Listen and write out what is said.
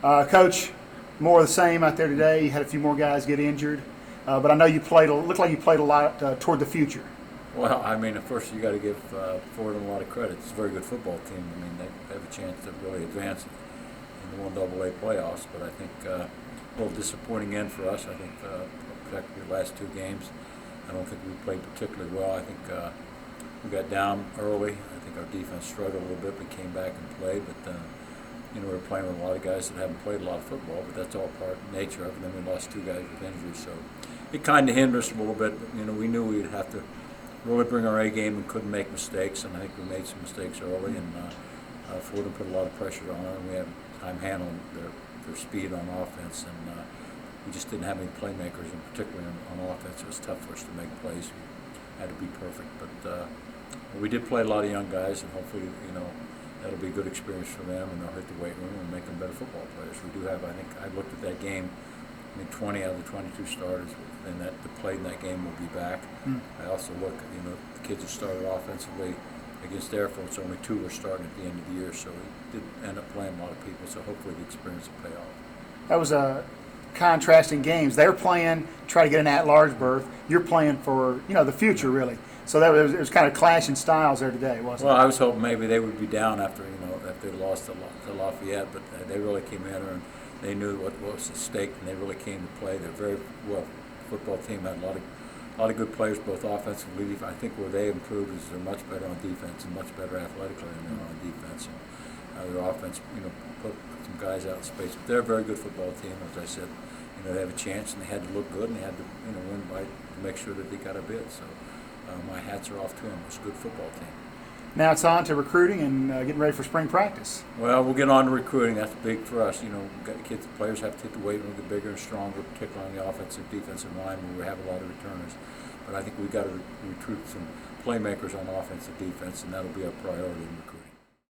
Coach, more of the same out there today. You had a few more guys get injured, but I know you played. Looked like you played a lot toward the future. Well, I mean, first you got to give Fordham a lot of credit. It's a very good football team. I mean, they have a chance to really advance in the 1AA playoffs. But I think a little disappointing end for us. I think particularly the last two games, I don't think we played particularly well. I think we got down early. I think our defense struggled a little bit. We came back and played, but we were playing with a lot of guys that haven't played a lot of football. But that's all part of nature of it. And then we lost two guys with injuries, so it kind of hindered us a little bit. But, we knew we'd have to really bring our A game and couldn't make mistakes, and I think we made some mistakes early, and Fordham put a lot of pressure on it, and we had time handling their speed on offense, and we just didn't have any playmakers, and particularly on offense. It was tough for us to make plays. We had to be perfect, but we did play a lot of young guys, and hopefully, that'll be a good experience for them, and they'll hit the weight room and make them better football players. We do have, I think, I looked at that game, 20 out of the 22 starters and that played in that game will be back. I also look, the kids that started offensively against Air Force, only two were starting at the end of the year, so we did end up playing a lot of people, so hopefully the experience will pay off. That was a contrasting games. They're playing, try to get an at-large berth. You're playing for, the future, really. So it was kind of clashing styles there today, wasn't it? Well, I was hoping maybe they would be down after, after they lost to Lafayette, but they really came in and they knew what was at stake, and they really came to play. They're very well football team. Had a lot of good players, both offensively. I think where they improved is they're much better on defense and much better athletically than they are on defense. And their offense, put some guys out in space. But they're a very good football team. As I said, they have a chance, and they had to look good, and they had to, win by to make sure that they got a bid. So my hats are off to them. It's a good football team. Now it's on to recruiting and getting ready for spring practice. Well, we'll get on to recruiting. That's big for us. Kids, players have to hit the weight room, get bigger and stronger, particularly on the offensive, defensive line where we have a lot of returners. But I think we've got to recruit some playmakers on offense and defense, and that'll be our priority in recruiting.